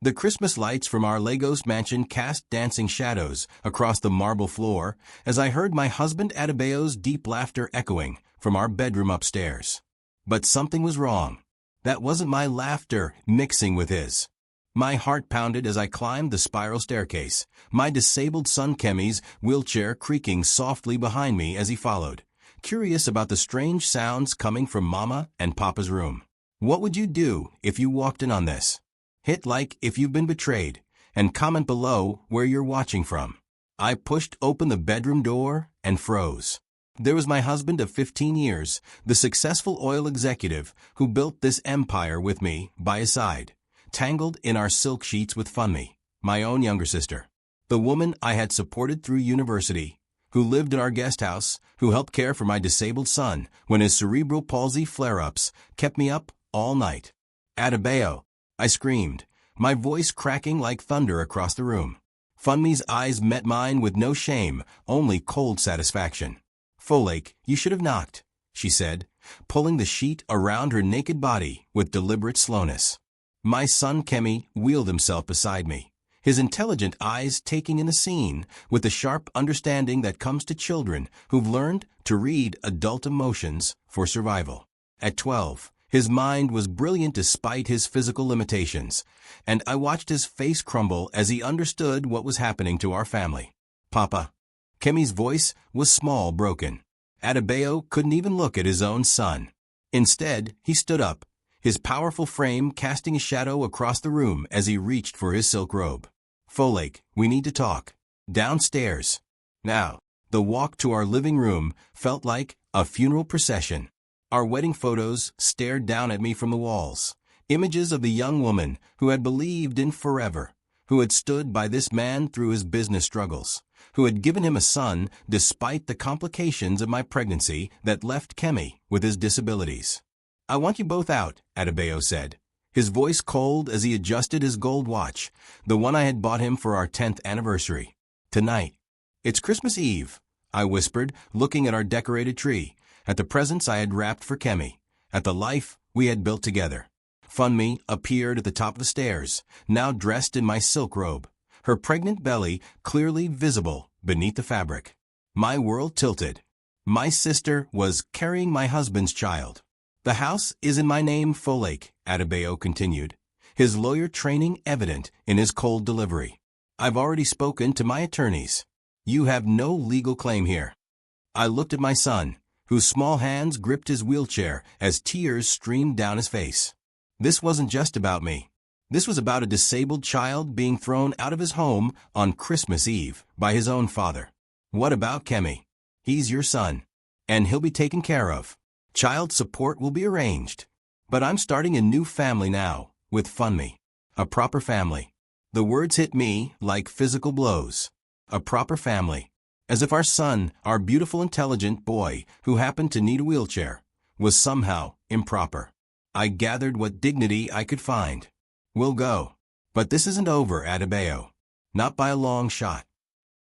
The Christmas lights from our Lagos mansion cast dancing shadows across the marble floor as I heard my husband Adebayo's deep laughter echoing from our bedroom upstairs. But something was wrong. That wasn't my laughter mixing with his. My heart pounded as I climbed the spiral staircase, my disabled son Kemi's wheelchair creaking softly behind me as he followed, curious about the strange sounds coming from Mama and Papa's room. What would you do if you walked in on this? Hit like if you've been betrayed, and comment below where you're watching from. I pushed open the bedroom door and froze. There was my husband of 15 years, the successful oil executive who built this empire with me by his side, tangled in our silk sheets with Funmi, my own younger sister. The woman I had supported through university, who lived in our guest house, who helped care for my disabled son when his cerebral palsy flare-ups kept me up all night. Adebayo, I screamed, my voice cracking like thunder across the room. Funmi's eyes met mine with no shame, only cold satisfaction. Folake, you should have knocked, she said, pulling the sheet around her naked body with deliberate slowness. My son Kemi wheeled himself beside me, his intelligent eyes taking in the scene with the sharp understanding that comes to children who've learned to read adult emotions for survival. At 12, his mind was brilliant despite his physical limitations, and I watched his face crumble as he understood what was happening to our family. Papa. Kemi's voice was small, broken. Adebayo couldn't even look at his own son. Instead, he stood up, his powerful frame casting a shadow across the room as he reached for his silk robe. Folake, we need to talk. Downstairs. Now. The walk to our living room felt like a funeral procession. Our wedding photos stared down at me from the walls, images of the young woman who had believed in forever, who had stood by this man through his business struggles, who had given him a son despite the complications of my pregnancy that left Kemi with his disabilities. I want you both out, Adebayo said, his voice cold as he adjusted his gold watch, the one I had bought him for our 10th anniversary. Tonight. It's Christmas Eve, I whispered, looking at our decorated tree, at the presents I had wrapped for Kemi, at the life we had built together. Funmi appeared at the top of the stairs, now dressed in my silk robe, her pregnant belly clearly visible beneath the fabric. My world tilted. My sister was carrying my husband's child. The house is in my name, Folake, Adebayo continued, his lawyer training evident in his cold delivery. I've already spoken to my attorneys. You have no legal claim here. I looked at my son, whose small hands gripped his wheelchair as tears streamed down his face. This wasn't just about me. This was about a disabled child being thrown out of his home on Christmas Eve by his own father. What about Kemi? He's your son, and he'll be taken care of. Child support will be arranged. But I'm starting a new family now, with Funmi. A proper family. The words hit me like physical blows. A proper family. As if our son, our beautiful intelligent boy who happened to need a wheelchair, was somehow improper. I gathered what dignity I could find. We'll go. But this isn't over, Adebayo. Not by a long shot.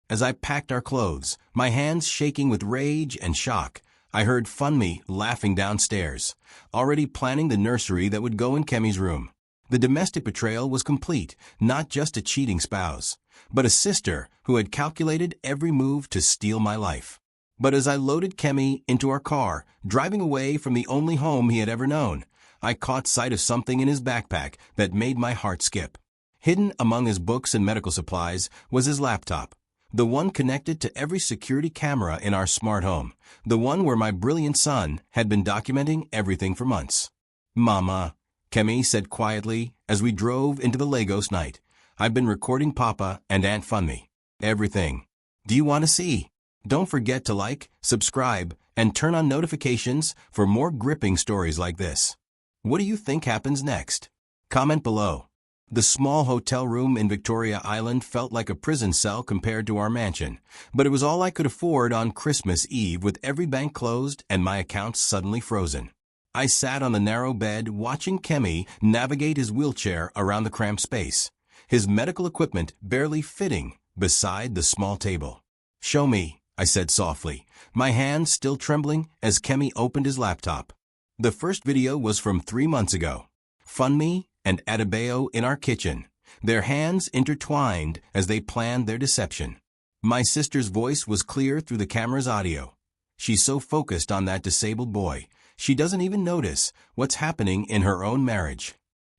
As I packed our clothes, my hands shaking with rage and shock, I heard Funmi laughing downstairs, already planning the nursery that would go in Kemi's room. The domestic betrayal was complete, not just a cheating spouse, but a sister who had calculated every move to steal my life. But as I loaded Kemi into our car, driving away from the only home he had ever known, I caught sight of something in his backpack that made my heart skip. Hidden among his books and medical supplies was his laptop, the one connected to every security camera in our smart home, the one where my brilliant son had been documenting everything for months. Mama, Kemi said quietly as we drove into the Lagos night, I've been recording Papa and Aunt Funmi. Everything. Do you want to see? Don't forget to like, subscribe, and turn on notifications for more gripping stories like this. What do you think happens next? Comment below. The small hotel room in Victoria Island felt like a prison cell compared to our mansion, but it was all I could afford on Christmas Eve with every bank closed and my accounts suddenly frozen. I sat on the narrow bed watching Kemi navigate his wheelchair around the cramped space, his medical equipment barely fitting beside the small table. Show me, I said softly, my hands still trembling as Kemi opened his laptop. The first video was from 3 months ago. Funmi and Adebayo in our kitchen, their hands intertwined as they planned their deception. My sister's voice was clear through the camera's audio. She's so focused on that disabled boy, she doesn't even notice what's happening in her own marriage.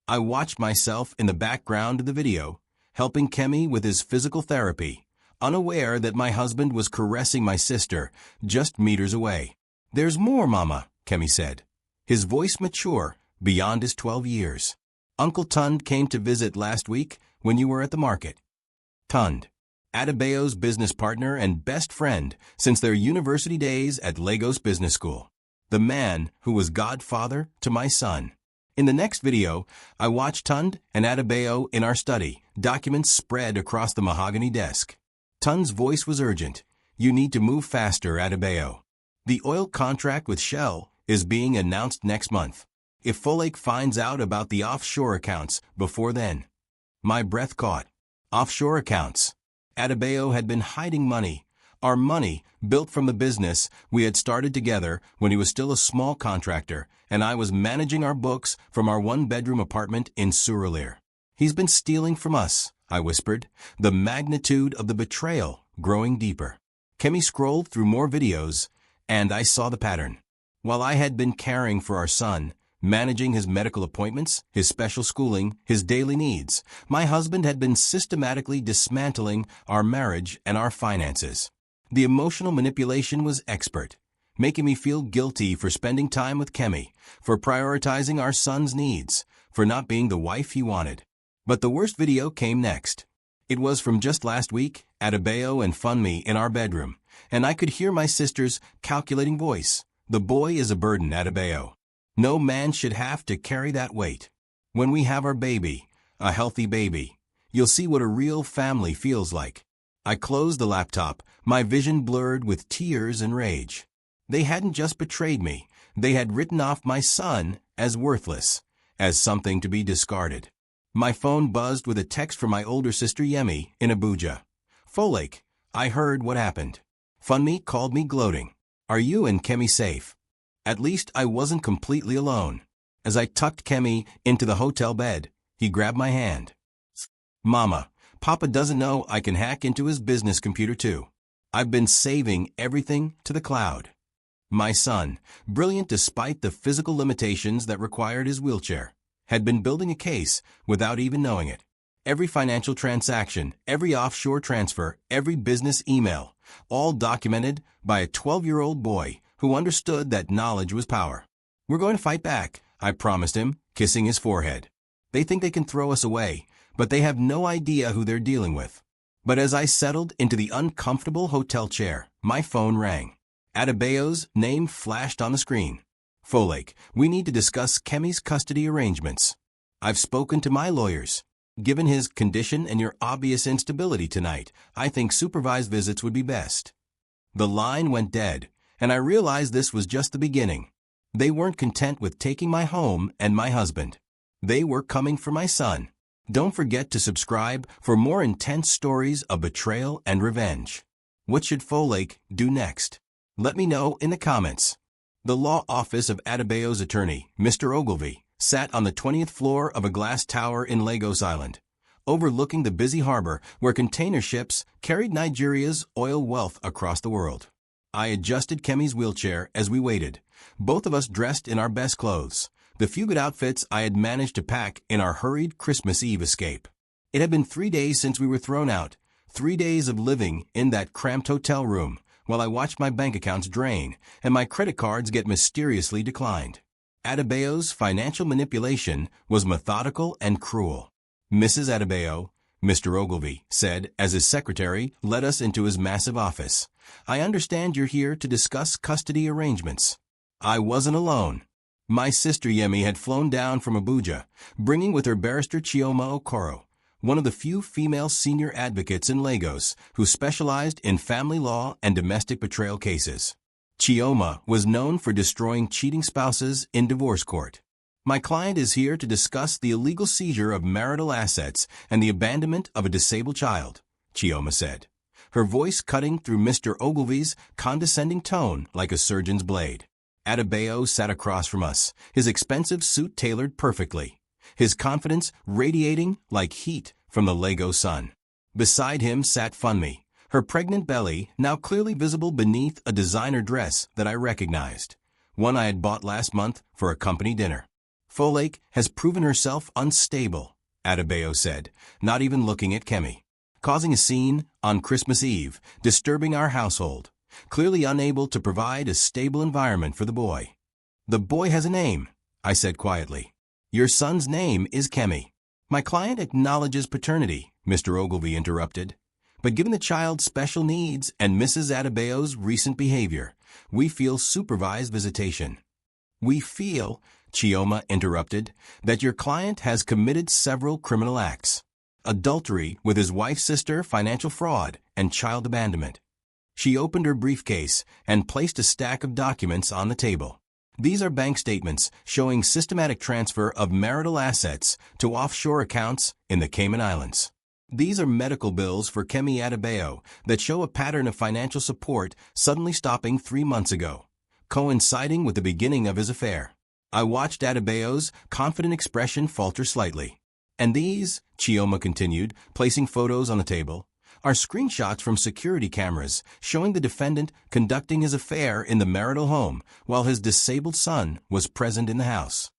I watched myself in the background of the video, helping Kemi with his physical therapy, unaware that my husband was caressing my sister just meters away. "There's more, Mama," Kemi said, his voice mature beyond his 12 years. "Uncle Tund came to visit last week when you were at the market." Tund, Adebayo's business partner and best friend since their university days at Lagos Business School. The man who was godfather to my son. In the next video, I watched Tund and Adebayo in our study, documents spread across the mahogany desk. Tund's voice was urgent. "You need to move faster, Adebayo. The oil contract with Shell is being announced next month. If Folake finds out about the offshore accounts before then." My breath caught. Offshore accounts. Adebayo had been hiding money. Our money, built from the business we had started together when he was still a small contractor, and I was managing our books from our one-bedroom apartment in Surulere. "He's been stealing from us," I whispered, the magnitude of the betrayal growing deeper. Kemi scrolled through more videos, and I saw the pattern. While I had been caring for our son, managing his medical appointments, his special schooling, his daily needs, my husband had been systematically dismantling our marriage and our finances. The emotional manipulation was expert, making me feel guilty for spending time with Kemi, for prioritizing our son's needs, for not being the wife he wanted. But the worst video came next. It was from just last week, Adebayo and Funmi in our bedroom, and I could hear my sister's calculating voice. "The boy is a burden, Adebayo. No man should have to carry that weight. When we have our baby, a healthy baby, you'll see what a real family feels like." I closed the laptop, my vision blurred with tears and rage. They hadn't just betrayed me, they had written off my son as worthless, as something to be discarded. My phone buzzed with a text from my older sister Yemi in Abuja. "Folake, I heard what happened." Funmi called me gloating. "Are you and Kemi safe?" At least I wasn't completely alone. As I tucked Kemi into the hotel bed, he grabbed my hand. "Mama, Papa doesn't know I can hack into his business computer too. I've been saving everything to the cloud." My son, brilliant despite the physical limitations that required his wheelchair, had been building a case without even knowing it. Every financial transaction, every offshore transfer, every business email, all documented by a 12-year-old boy who understood that knowledge was power. "We're going to fight back," I promised him, kissing his forehead. "They think they can throw us away, but they have no idea who they're dealing with." But as I settled into the uncomfortable hotel chair, my phone rang. Adebayo's name flashed on the screen. "Folake, we need to discuss Kemi's custody arrangements. I've spoken to my lawyers. Given his condition and your obvious instability tonight, I think supervised visits would be best." The line went dead, and I realized this was just the beginning. They weren't content with taking my home and my husband. They were coming for my son. Don't forget to subscribe for more intense stories of betrayal and revenge. What should Folake do next? Let me know in the comments. The law office of Adebayo's attorney, Mr. Ogilvy, sat on the 20th floor of a glass tower in Lagos Island, overlooking the busy harbor where container ships carried Nigeria's oil wealth across the world. I adjusted Kemi's wheelchair as we waited, both of us dressed in our best clothes, the few good outfits I had managed to pack in our hurried Christmas Eve escape. It had been 3 days since we were thrown out, 3 days of living in that cramped hotel room while I watched my bank accounts drain and my credit cards get mysteriously declined. Adebayo's financial manipulation was methodical and cruel. "Mrs. Adebayo," Mr. Ogilvy said as his secretary led us into his massive office, "I understand you're here to discuss custody arrangements." I wasn't alone. My sister Yemi had flown down from Abuja, bringing with her barrister Chioma Okoro, one of the few female senior advocates in Lagos who specialized in family law and domestic betrayal cases. Chioma was known for destroying cheating spouses in divorce court. "My client is here to discuss the illegal seizure of marital assets and the abandonment of a disabled child," Chioma said, her voice cutting through Mr. Ogilvy's condescending tone like a surgeon's blade. Adebayo sat across from us, his expensive suit tailored perfectly, his confidence radiating like heat from the Lego son. Beside him sat Funmi, her pregnant belly now clearly visible beneath a designer dress that I recognized, one I had bought last month for a company dinner. Folake has proven herself unstable, Adebayo said, not even looking at Kemi. Causing a scene on Christmas Eve, disturbing our household, clearly unable to provide a stable environment for the boy. The boy has a name, I said quietly. Your son's name is Kemi. My client acknowledges paternity, Mr. Ogilvy interrupted. But given the child's special needs and Mrs. Adebayo's recent behavior, we feel supervised visitation. We feel, Chioma interrupted, that your client has committed several criminal acts. Adultery with his wife's sister, financial fraud, and child abandonment. She opened her briefcase and placed a stack of documents on the table. These are bank statements showing systematic transfer of marital assets to offshore accounts in the Cayman Islands. These are medical bills for Kemi Adebayo that show a pattern of financial support suddenly stopping 3 months ago, coinciding with the beginning of his affair. I watched Adebayo's confident expression falter slightly. And these, Chioma continued, placing photos on the table, are screenshots from security cameras showing the defendant conducting his affair in the marital home while his disabled son was present in the house.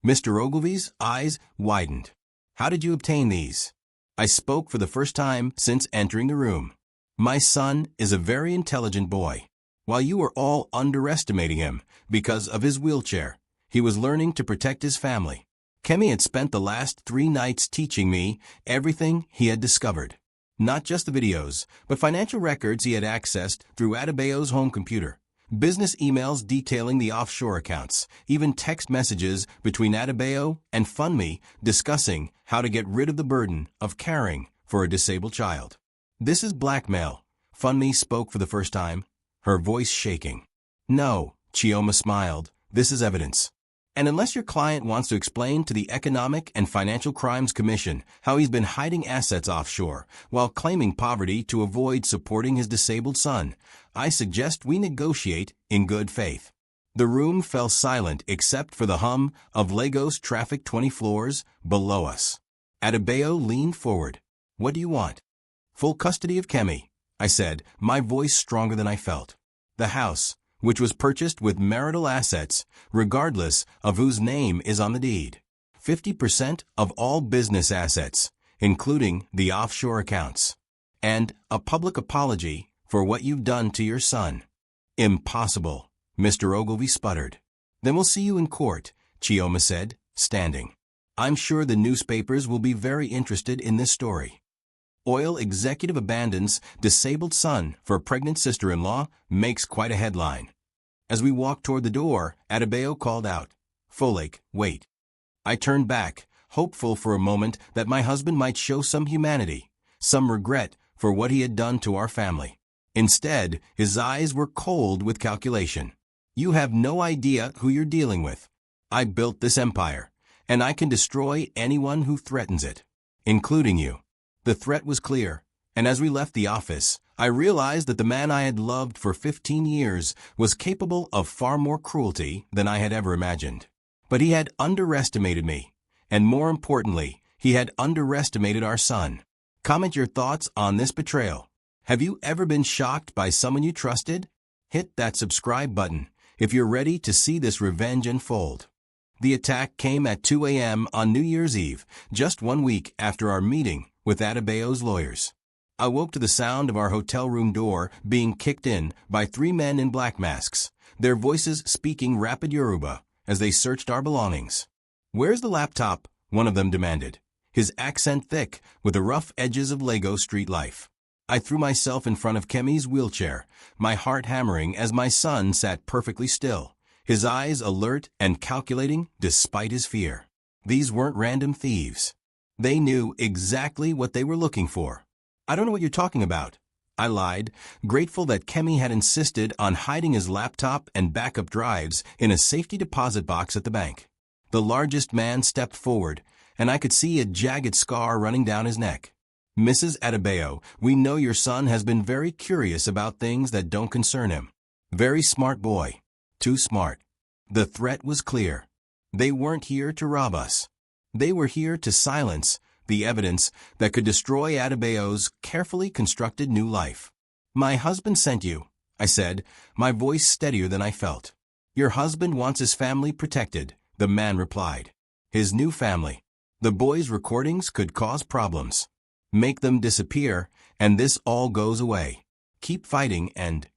Mr. Ogilvy's eyes widened. How did you obtain these? I spoke for the first time since entering the room. My son is a very intelligent boy. While you were all underestimating him because of his wheelchair, he was learning to protect his family. Kemi had spent the last 3 nights teaching me everything he had discovered. Not just the videos, but financial records he had accessed through Adebayo's home computer, business emails detailing the offshore accounts, even text messages between Adebayo and Funmi discussing how to get rid of the burden of caring for a disabled child. This is blackmail, Funmi spoke for the first time, her voice shaking. No, Chioma smiled, this is evidence. And unless your client wants to explain to the Economic and Financial Crimes Commission how he's been hiding assets offshore while claiming poverty to avoid supporting his disabled son, I suggest we negotiate in good faith. The room fell silent except for the hum of Lagos traffic 20 floors below us. Adebayo leaned forward. What do you want? Full custody of Kemi, I said, my voice stronger than I felt. The house, which was purchased with marital assets, regardless of whose name is on the deed. 50% of all business assets, including the offshore accounts. And a public apology for what you've done to your son. Impossible, Mr. Ogilvy sputtered. Then we'll see you in court, Chioma said, standing. I'm sure the newspapers will be very interested in this story. Oil executive abandons disabled son for pregnant sister-in-law makes quite a headline. As we walked toward the door, Adebayo called out, Folake, wait. I turned back, hopeful for a moment that my husband might show some humanity, some regret for what he had done to our family. Instead, his eyes were cold with calculation. You have no idea who you're dealing with. I built this empire, and I can destroy anyone who threatens it, including you. The threat was clear, and as we left the office, I realized that the man I had loved for 15 years was capable of far more cruelty than I had ever imagined. But he had underestimated me, and more importantly, he had underestimated our son. Comment your thoughts on this betrayal. Have you ever been shocked by someone you trusted? Hit that subscribe button if you're ready to see this revenge unfold. The attack came at 2 a.m. on New Year's Eve, just 1 week after our meeting with Adebayo's lawyers. I woke to the sound of our hotel room door being kicked in by 3 men in black masks, their voices speaking rapid Yoruba as they searched our belongings. Where's the laptop? One of them demanded, his accent thick with the rough edges of Lagos street life. I threw myself in front of Kemi's wheelchair, my heart hammering as my son sat perfectly still, his eyes alert and calculating despite his fear. These weren't random thieves. They knew exactly what they were looking for. I don't know what you're talking about, I lied, grateful that Kemi had insisted on hiding his laptop and backup drives in a safety deposit box at the bank. The largest man stepped forward, and I could see a jagged scar running down his neck. Mrs. Adebayo, we know your son has been very curious about things that don't concern him. Very smart boy. Too smart. The threat was clear. They weren't here to rob us. They were here to silence the evidence that could destroy Adebayo's carefully constructed new life. "My husband sent you," I said, my voice steadier than I felt. "Your husband wants his family protected," the man replied. His new family. The boy's recordings could cause problems. Make them disappear, and this all goes away. Keep fighting and...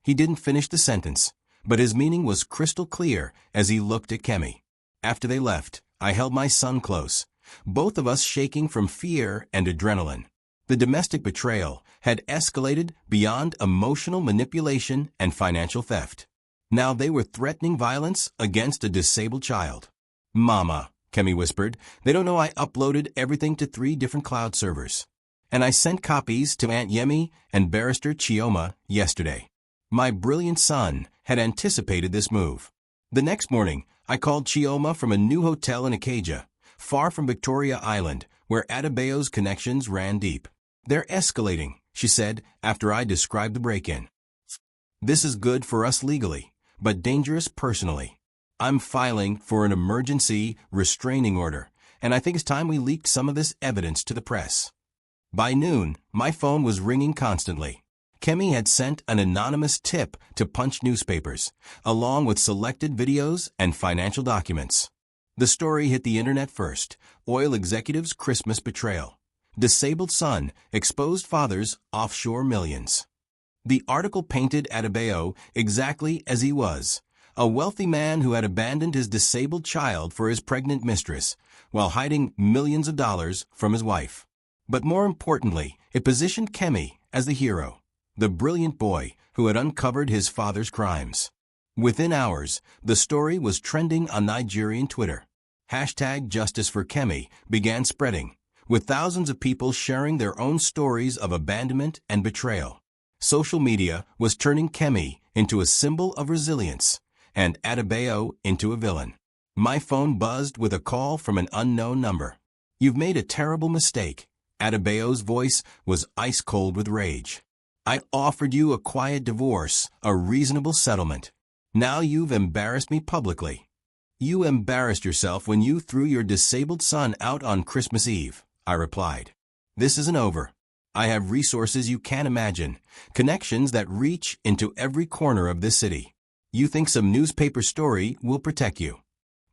He didn't finish the sentence, but his meaning was crystal clear as he looked at Kemi. After they left, I held my son close, both of us shaking from fear and adrenaline. The domestic betrayal had escalated beyond emotional manipulation and financial theft. Now they were threatening violence against a disabled child. "Mama," Kemi whispered, "they don't know I uploaded everything to 3 different cloud servers. And I sent copies to Aunt Yemi and Barrister Chioma yesterday." My brilliant son had anticipated this move. The next morning, I called Chioma from a new hotel in Acadia, far from Victoria Island, where Adebayo's connections ran deep. "They're escalating," she said after I described the break-in. "This is good for us legally, but dangerous personally. I'm filing for an emergency restraining order, and I think it's time we leaked some of this evidence to the press." By noon, my phone was ringing constantly. Kemi had sent an anonymous tip to Punch newspapers, along with selected videos and financial documents. The story hit the internet first: oil executive's Christmas betrayal. Disabled son, exposed father's offshore millions. The article painted Adebayo exactly as he was, a wealthy man who had abandoned his disabled child for his pregnant mistress, while hiding millions of dollars from his wife. But more importantly, it positioned Kemi as the hero, the brilliant boy who had uncovered his father's crimes. Within hours, the story was trending on Nigerian Twitter. #JusticeForKemi began spreading, with thousands of people sharing their own stories of abandonment and betrayal. Social media was turning Kemi into a symbol of resilience, and Adebayo into a villain. My phone buzzed with a call from an unknown number. "You've made a terrible mistake." Adebayo's voice was ice-cold with rage. "I offered you a quiet divorce, a reasonable settlement. Now you've embarrassed me publicly." "You embarrassed yourself when you threw your disabled son out on Christmas Eve," I replied. "This isn't over. I have resources you can't imagine, connections that reach into every corner of this city. You think some newspaper story will protect you."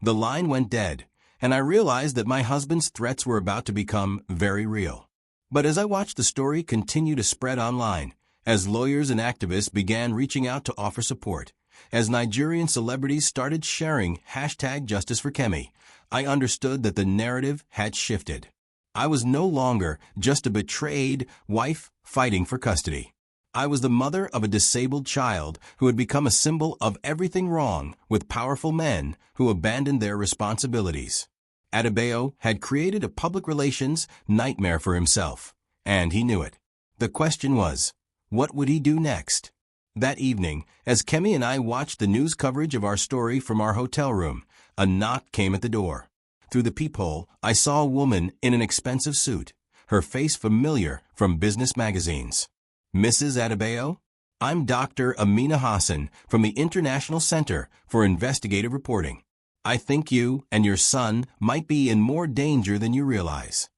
The line went dead, and I realized that my husband's threats were about to become very real. But as I watched the story continue to spread online, as lawyers and activists began reaching out to offer support, as Nigerian celebrities started sharing #JusticeForKemi, I understood that the narrative had shifted. I was no longer just a betrayed wife fighting for custody. I was the mother of a disabled child who had become a symbol of everything wrong with powerful men who abandoned their responsibilities. Adebayo had created a public relations nightmare for himself, and he knew it. The question was, what would he do next? That evening, as Kemi and I watched the news coverage of our story from our hotel room, a knock came at the door. Through the peephole, I saw a woman in an expensive suit, her face familiar from business magazines. "Mrs. Adebayo? I'm Dr. Amina Hassan from the International Center for Investigative Reporting. I think you and your son might be in more danger than you realize."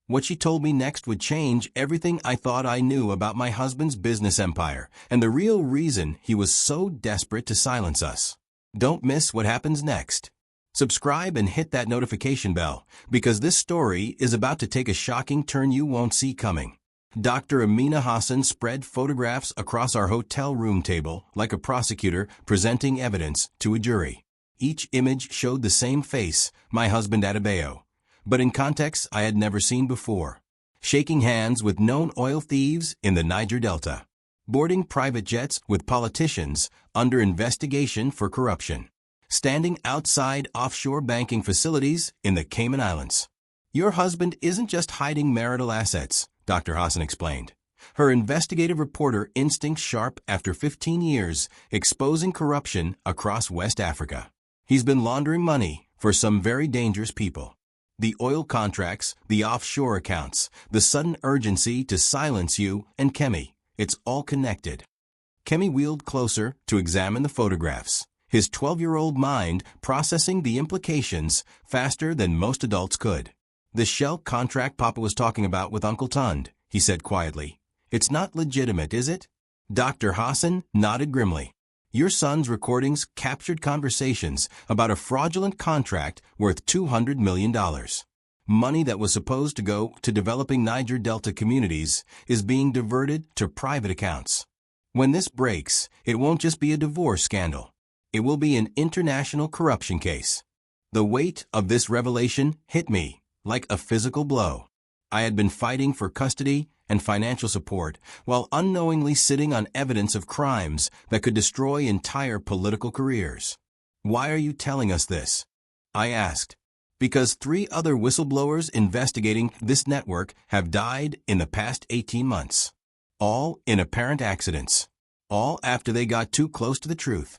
What she told me next would change everything I thought I knew about my husband's business empire and the real reason he was so desperate to silence us. Don't miss what happens next. Subscribe and hit that notification bell, because this story is about to take a shocking turn you won't see coming. Dr. Amina Hassan spread photographs across our hotel room table like a prosecutor presenting evidence to a jury. Each image showed the same face, my husband Adebayo, but in contexts I had never seen before. Shaking hands with known oil thieves in the Niger Delta. Boarding private jets with politicians under investigation for corruption. Standing outside offshore banking facilities in the Cayman Islands. "Your husband isn't just hiding marital assets," Dr. Hassan explained. Her investigative reporter instincts sharp after 15 years exposing corruption across West Africa. He's been laundering money for some very dangerous people. The oil contracts, the offshore accounts, the sudden urgency to silence you and Kemi. It's all connected. Kemi wheeled closer to examine the photographs, his 12-year-old mind processing the implications faster than most adults could. "The shell contract Papa was talking about with Uncle Tund," he said quietly. "It's not legitimate, is it?" Dr. Hassan nodded grimly. "Your son's recordings captured conversations about a fraudulent contract worth $200 million. Money that was supposed to go to developing Niger Delta communities is being diverted to private accounts. When this breaks, it won't just be a divorce scandal. It will be an international corruption case." The weight of this revelation hit me like a physical blow. I had been fighting for custody and financial support while unknowingly sitting on evidence of crimes that could destroy entire political careers. "Why are you telling us this?" I asked. "Because 3 other whistleblowers investigating this network have died in the past 18 months. All in apparent accidents. All after they got too close to the truth."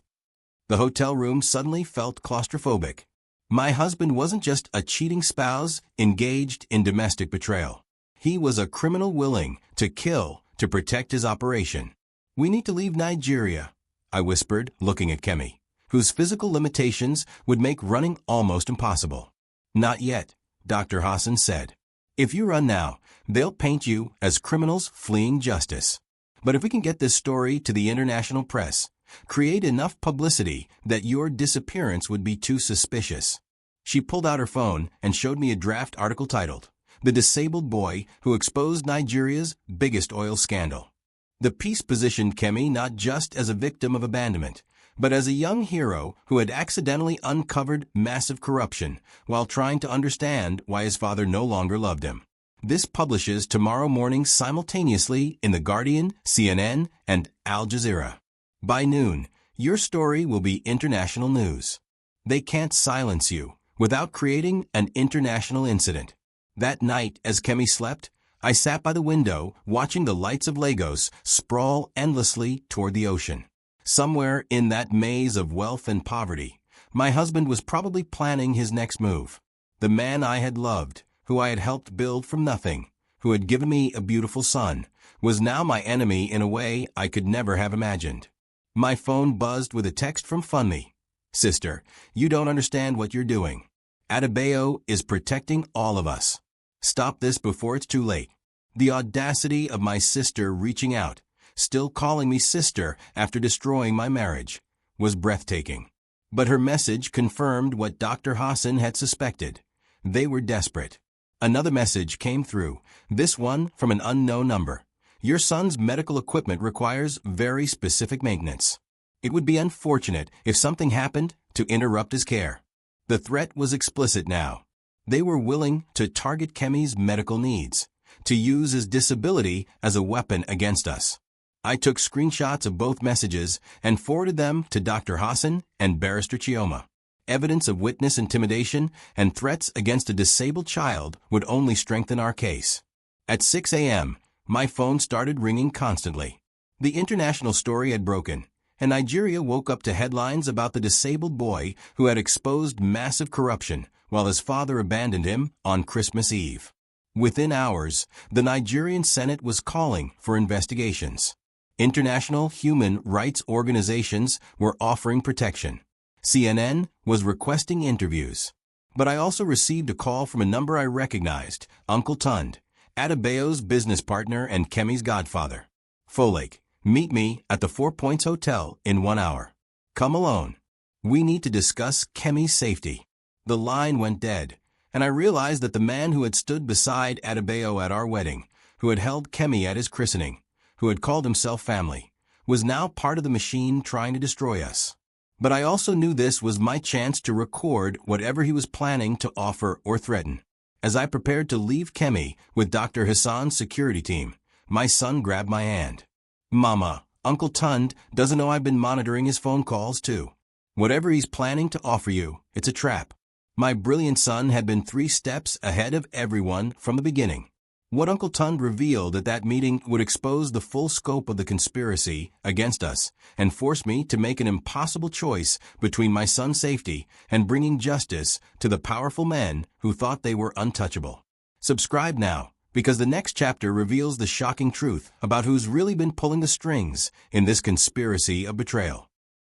The hotel room suddenly felt claustrophobic. My husband wasn't just a cheating spouse engaged in domestic betrayal. He was a criminal willing to kill to protect his operation. "We need to leave Nigeria," I whispered, looking at Kemi, whose physical limitations would make running almost impossible. "Not yet," Dr. Hassan said. "If you run now, they'll paint you as criminals fleeing justice. But if we can get this story to the international press, create enough publicity that your disappearance would be too suspicious." She pulled out her phone and showed me a draft article titled, "The Disabled Boy Who Exposed Nigeria's Biggest Oil Scandal." The piece positioned Kemi not just as a victim of abandonment, but as a young hero who had accidentally uncovered massive corruption while trying to understand why his father no longer loved him. This publishes tomorrow morning simultaneously in The Guardian, CNN, and Al Jazeera. By noon, your story will be international news. They can't silence you without creating an international incident. That night, as Kemi slept, I sat by the window watching the lights of Lagos sprawl endlessly toward the ocean. Somewhere in that maze of wealth and poverty, my husband was probably planning his next move. The man I had loved, who I had helped build from nothing, who had given me a beautiful son, was now my enemy in a way I could never have imagined. My phone buzzed with a text from Funmi. "Sister, you don't understand what you're doing. Adebayo is protecting all of us. Stop this before it's too late." The audacity of my sister reaching out, still calling me sister after destroying my marriage, was breathtaking. But her message confirmed what Dr. Hassan had suspected. They were desperate. Another message came through, this one from an unknown number. "Your son's medical equipment requires very specific maintenance. It would be unfortunate if something happened to interrupt his care." The threat was explicit now. They were willing to target Kemi's medical needs, to use his disability as a weapon against us. I took screenshots of both messages and forwarded them to Dr. Hassan and Barrister Chioma. Evidence of witness intimidation and threats against a disabled child would only strengthen our case. At 6 a.m., my phone started ringing constantly. The international story had broken, and Nigeria woke up to headlines about the disabled boy who had exposed massive corruption while his father abandoned him on Christmas Eve. Within hours, the Nigerian Senate was calling for investigations. International human rights organizations were offering protection. CNN was requesting interviews. But I also received a call from a number I recognized, Uncle Tund, Adebayo's business partner and Kemi's godfather. "Folake, meet me at the 4 Points Hotel in 1 hour. Come alone. We need to discuss Kemi's safety." The line went dead, and I realized that the man who had stood beside Adebayo at our wedding, who had held Kemi at his christening, who had called himself family, was now part of the machine trying to destroy us. But I also knew this was my chance to record whatever he was planning to offer or threaten. As I prepared to leave Kemi with Dr. Hassan's security team, my son grabbed my hand. "Mama, Uncle Tund doesn't know I've been monitoring his phone calls too. Whatever he's planning to offer you, it's a trap." My brilliant son had been 3 steps ahead of everyone from the beginning. What Uncle Tund revealed at that meeting would expose the full scope of the conspiracy against us and force me to make an impossible choice between my son's safety and bringing justice to the powerful men who thought they were untouchable. Subscribe now, because the next chapter reveals the shocking truth about who's really been pulling the strings in this conspiracy of betrayal.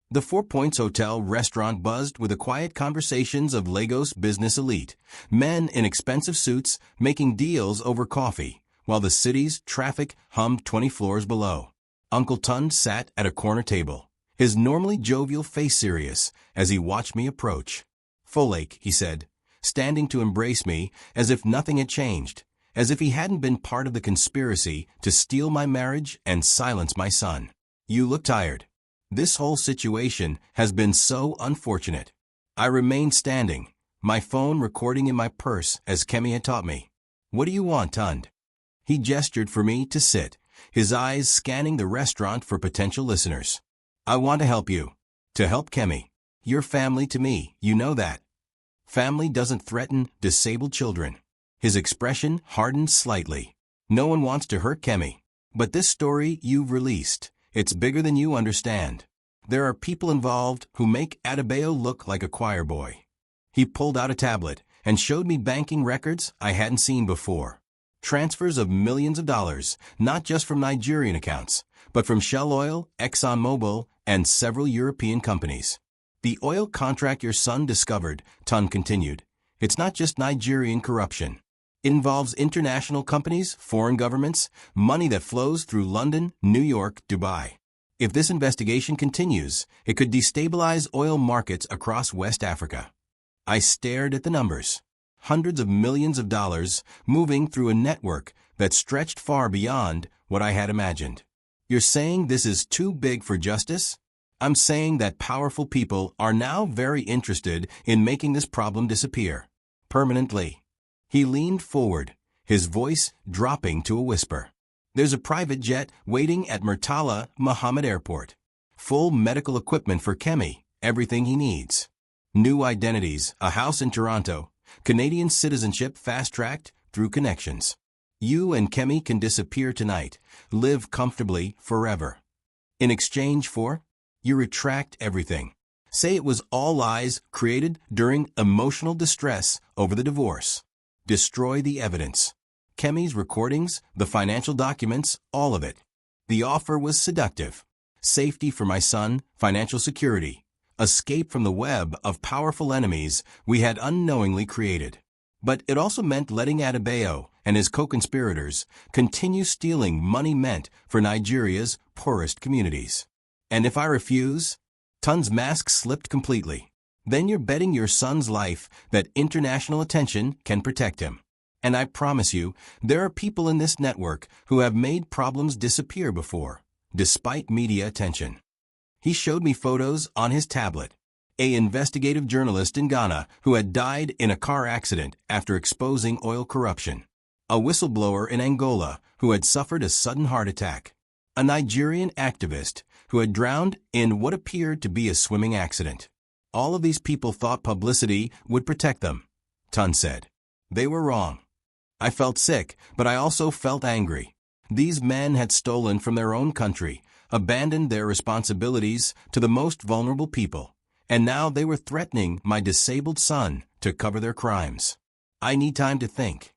The Four Points Hotel restaurant buzzed with the quiet conversations of Lagos business elite, men in expensive suits making deals over coffee, while the city's traffic hummed 20 floors below. Uncle Tund sat at a corner table, his normally jovial face serious, as he watched me approach. "Folake," he said, standing to embrace me as if nothing had changed, as if he hadn't been part of the conspiracy to steal my marriage and silence my son. "You look tired. This whole situation has been so unfortunate." I remained standing, my phone recording in my purse as Kemi had taught me. "What do you want, Tund?" He gestured for me to sit, his eyes scanning the restaurant for potential listeners. "I want to help you. To help Kemi. You're family to me, you know that. Family doesn't threaten disabled children." His expression hardened slightly. "No one wants to hurt Kemi. But this story you've released, it's bigger than you understand. There are people involved who make Adebayo look like a choir boy." He pulled out a tablet and showed me banking records I hadn't seen before. Transfers of millions of dollars, not just from Nigerian accounts, but from Shell Oil, ExxonMobil, and several European companies. "The oil contract your son discovered," Tund continued, "it's not just Nigerian corruption. It involves international companies, foreign governments, money that flows through London, New York, Dubai. If this investigation continues, it could destabilize oil markets across West Africa." I stared at the numbers. Hundreds of millions of dollars moving through a network that stretched far beyond what I had imagined. "You're saying this is too big for justice?" "I'm saying that powerful people are now very interested in making this problem disappear. Permanently." He leaned forward, his voice dropping to a whisper. "There's a private jet waiting at Murtala Muhammad Airport. Full medical equipment for Kemi, everything he needs. New identities, a house in Toronto, Canadian citizenship fast-tracked through connections. You and Kemi can disappear tonight, live comfortably forever. In exchange for, you retract everything. Say it was all lies created during emotional distress over the divorce. Destroy the evidence. Kemi's recordings, the financial documents, all of it." The offer was seductive. Safety for my son, financial security, escape from the web of powerful enemies we had unknowingly created. But it also meant letting Adebayo and his co-conspirators continue stealing money meant for Nigeria's poorest communities. "And if I refuse?" Tund's mask slipped completely. "Then you're betting your son's life that international attention can protect him. And I promise you, there are people in this network who have made problems disappear before, despite media attention." He showed me photos on his tablet. An investigative journalist in Ghana who had died in a car accident after exposing oil corruption. A whistleblower in Angola who had suffered a sudden heart attack. A Nigerian activist who had drowned in what appeared to be a swimming accident. "All of these people thought publicity would protect them," Tund said. "They were wrong." I felt sick, but I also felt angry. These men had stolen from their own country, abandoned their responsibilities to the most vulnerable people, and now they were threatening my disabled son to cover their crimes. "I need time to think."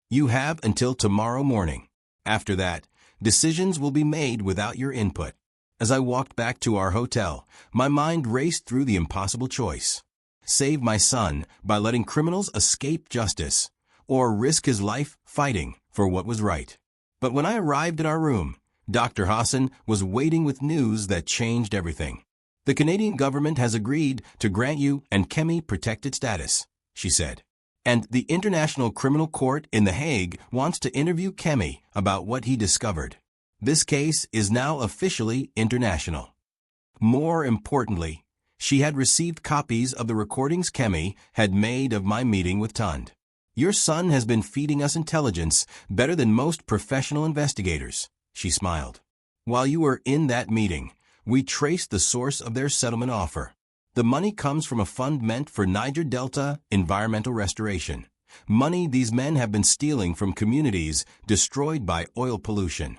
"You have until tomorrow morning. After that, decisions will be made without your input." As I walked back to our hotel, my mind raced through the impossible choice. Save my son by letting criminals escape justice, or risk his life fighting for what was right. But when I arrived at our room, Dr. Hassan was waiting with news that changed everything. "The Canadian government has agreed to grant you and Kemi protected status," she said. "And the International Criminal Court in The Hague wants to interview Kemi about what he discovered. This case is now officially international." More importantly, she had received copies of the recordings Kemi had made of my meeting with Tund. "Your son has been feeding us intelligence better than most professional investigators," she smiled. "While you were in that meeting, we traced the source of their settlement offer. The money comes from a fund meant for Niger Delta environmental restoration. Money these men have been stealing from communities destroyed by oil pollution."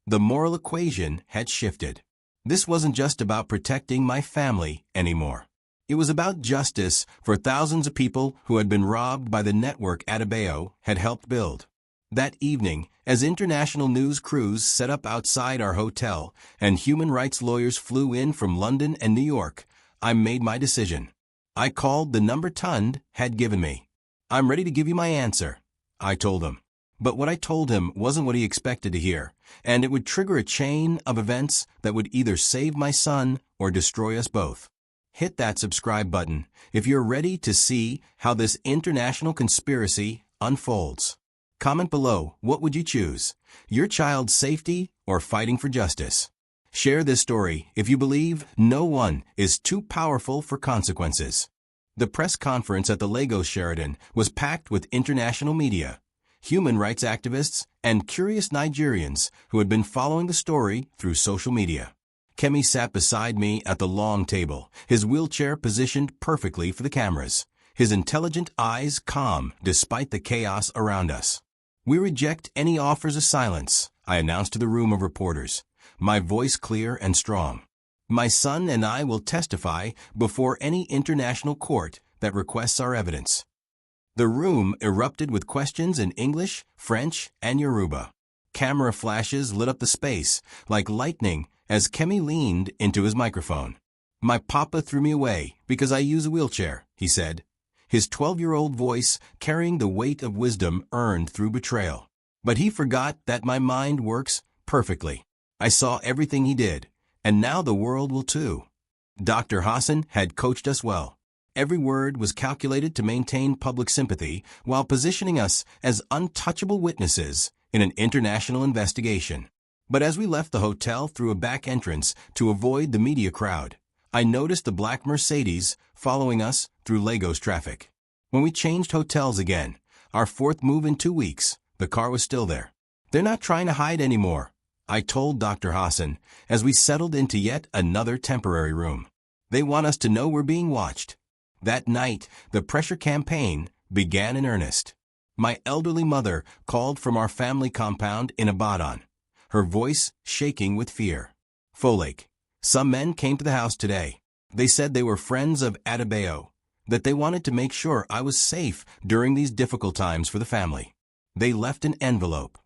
The moral equation had shifted. This wasn't just about protecting my family anymore. It was about justice for thousands of people who had been robbed by the network Adebayo had helped build. That evening, as international news crews set up outside our hotel and human rights lawyers flew in from London and New York, I made my decision. I called the number Tund had given me. "I'm ready to give you my answer," I told him. But what I told him wasn't what he expected to hear, and it would trigger a chain of events that would either save my son or destroy us both. Hit that subscribe button if you're ready to see how this international conspiracy unfolds. Comment below, what would you choose? Your child's safety or fighting for justice? Share this story if you believe no one is too powerful for consequences. The press conference at the Lagos Sheraton was packed with international media, human rights activists, and curious Nigerians who had been following the story through social media. Kemi sat beside me at the long table, his wheelchair positioned perfectly for the cameras, his intelligent eyes calm despite the chaos around us. "We reject any offers of silence," I announced to the room of reporters, my voice clear and strong. "My son and I will testify before any international court that requests our evidence." The room erupted with questions in English, French, and Yoruba. Camera flashes lit up the space like lightning as Kemi leaned into his microphone. "My papa threw me away because I use a wheelchair," he said, his 12-year-old voice carrying the weight of wisdom earned through betrayal. "But he forgot that my mind works perfectly. I saw everything he did, and now the world will too." Dr. Hassan had coached us well. Every word was calculated to maintain public sympathy while positioning us as untouchable witnesses in an international investigation. But as we left the hotel through a back entrance to avoid the media crowd, I noticed the black Mercedes following us through Lagos traffic. When we changed hotels again, our fourth move in 2 weeks, the car was still there. "They're not trying to hide anymore," I told Dr. Hassan as we settled into yet another temporary room. "They want us to know we're being watched." That night, the pressure campaign began in earnest. My elderly mother called from our family compound in Ibadan, her voice shaking with fear. "Folake, some men came to the house today. They said they were friends of Adebayo, that they wanted to make sure I was safe during these difficult times for the family. They left an envelope.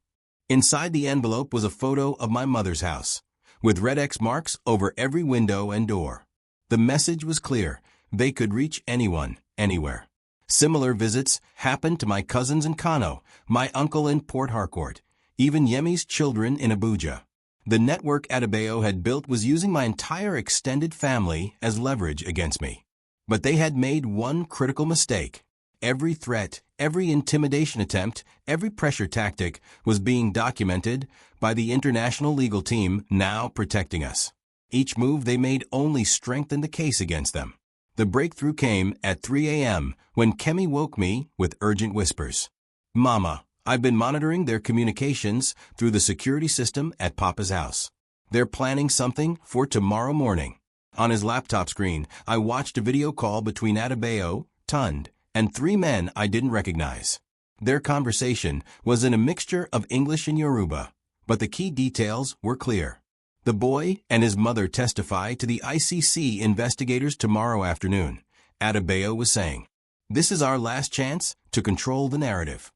Inside the envelope was a photo of my mother's house, with red X marks over every window and door. The message was clear. They could reach anyone, anywhere. Similar visits happened to my cousins in Kano, my uncle in Port Harcourt, even Yemi's children in Abuja. The network Adebayo had built was using my entire extended family as leverage against me. But they had made one critical mistake. Every threat, every intimidation attempt, every pressure tactic was being documented by the international legal team now protecting us. Each move they made only strengthened the case against them. The breakthrough came at 3 a.m. when Kemi woke me with urgent whispers. "Mama, I've been monitoring their communications through the security system at Papa's house. They're planning something for tomorrow morning." On his laptop screen, I watched a video call between Adebayo, Tund, and 3 men I didn't recognize. Their conversation was in a mixture of English and Yoruba, but the key details were clear. The boy and his mother testify to the ICC investigators tomorrow afternoon, Adebayo was saying. "This is our last chance to control the narrative."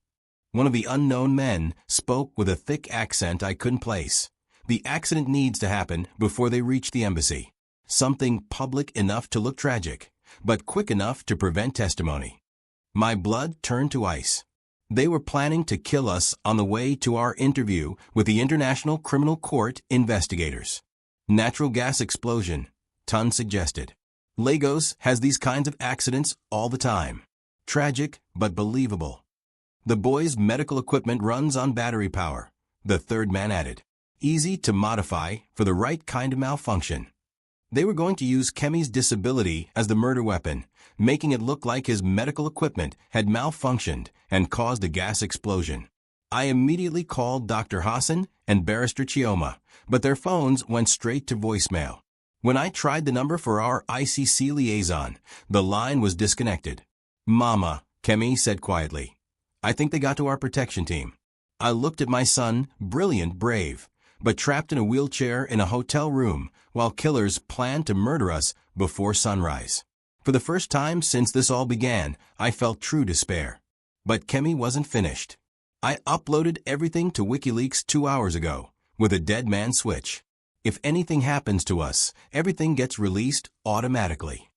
One of the unknown men spoke with a thick accent I couldn't place. "The accident needs to happen before they reach the embassy. Something public enough to look tragic, but quick enough to prevent testimony." My blood turned to ice. They were planning to kill us on the way to our interview with the International Criminal Court investigators. "Natural gas explosion," Tund suggested. "Lagos has these kinds of accidents all the time. Tragic, but believable." "The boy's medical equipment runs on battery power," the third man added. "Easy to modify for the right kind of malfunction." They were going to use Kemi's disability as the murder weapon, making it look like his medical equipment had malfunctioned and caused a gas explosion. I immediately called Dr. Hassan and Barrister Chioma, but their phones went straight to voicemail. When I tried the number for our ICC liaison, the line was disconnected. "Mama," Kemi said quietly, "I think they got to our protection team." I looked at my son, brilliant, brave, but trapped in a wheelchair in a hotel room while killers planned to murder us before sunrise. For the first time since this all began, I felt true despair. But Kemi wasn't finished. I uploaded everything to WikiLeaks 2 hours ago, with a dead man switch. If anything happens to us, everything gets released automatically.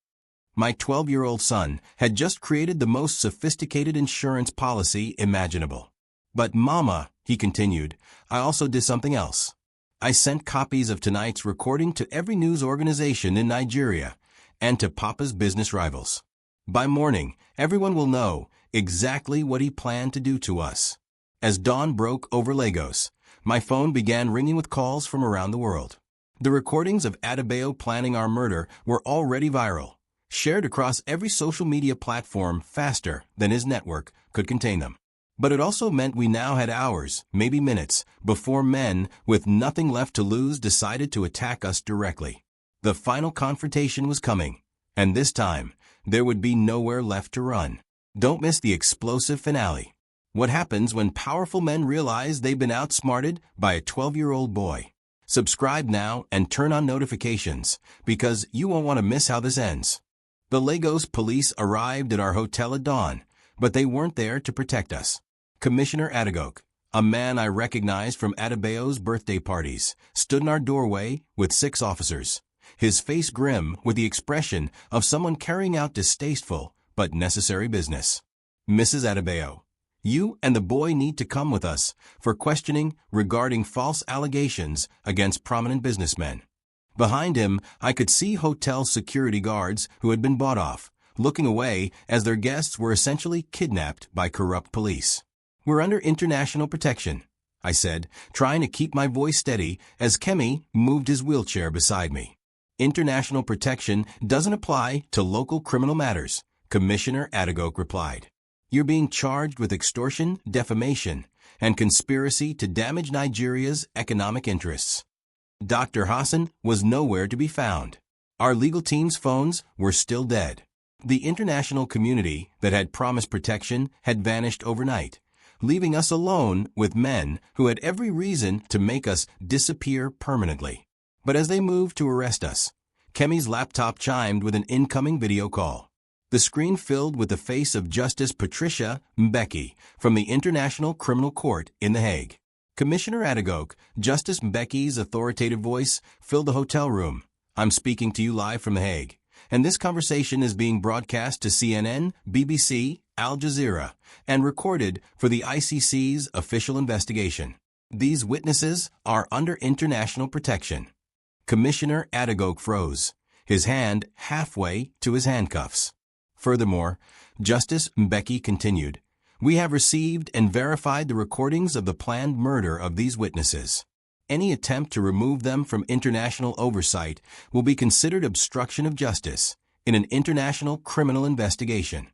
My 12-year-old son had just created the most sophisticated insurance policy imaginable. But Mama, he continued, I also did something else. I sent copies of tonight's recording to every news organization in Nigeria and to Papa's business rivals. By morning, everyone will know exactly what he planned to do to us. As dawn broke over Lagos, my phone began ringing with calls from around the world. The recordings of Adebayo planning our murder were already viral, shared across every social media platform faster than his network could contain them. But it also meant we now had hours, maybe minutes, before men with nothing left to lose decided to attack us directly. The final confrontation was coming, and this time, there would be nowhere left to run. Don't miss the explosive finale. What happens when powerful men realize they've been outsmarted by a 12-year-old boy? Subscribe now and turn on notifications, because you won't want to miss how this ends. The Lagos police arrived at our hotel at dawn, but they weren't there to protect us. Commissioner Adegoke, a man I recognized from Adebayo's birthday parties, stood in our doorway with 6 officers, his face grim with the expression of someone carrying out distasteful but necessary business. Mrs. Adebayo, you and the boy need to come with us for questioning regarding false allegations against prominent businessmen. Behind him, I could see hotel security guards who had been bought off, looking away as their guests were essentially kidnapped by corrupt police. We're under international protection, I said, trying to keep my voice steady as Kemi moved his wheelchair beside me. International protection doesn't apply to local criminal matters, Commissioner Adegoke replied. You're being charged with extortion, defamation, and conspiracy to damage Nigeria's economic interests. Dr. Hassan was nowhere to be found. Our legal team's phones were still dead. The international community that had promised protection had vanished overnight, leaving us alone with men who had every reason to make us disappear permanently. But as they moved to arrest us, Kemi's laptop chimed with an incoming video call. The screen filled with the face of Justice Patricia Mbeki from the International Criminal Court in The Hague. Commissioner Adegoke, Justice Mbeki's authoritative voice filled the hotel room. I'm speaking to you live from The Hague, and this conversation is being broadcast to CNN, BBC, Al Jazeera, and recorded for the ICC's official investigation. These witnesses are under international protection. Commissioner Adegoke froze, his hand halfway to his handcuffs. Furthermore, Justice Mbeki continued, we have received and verified the recordings of the planned murder of these witnesses. Any attempt to remove them from international oversight will be considered obstruction of justice in an international criminal investigation.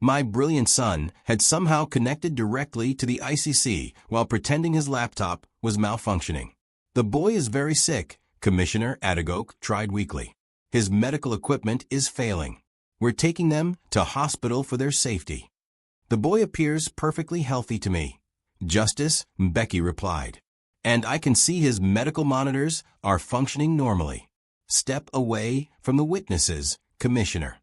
My brilliant son had somehow connected directly to the ICC while pretending his laptop was malfunctioning. The boy is very sick, Commissioner Adegoke tried weakly. His medical equipment is failing. We're taking them to hospital for their safety. The boy appears perfectly healthy to me, Justice Mbeki replied. And I can see his medical monitors are functioning normally. Step away from the witnesses, Commissioner.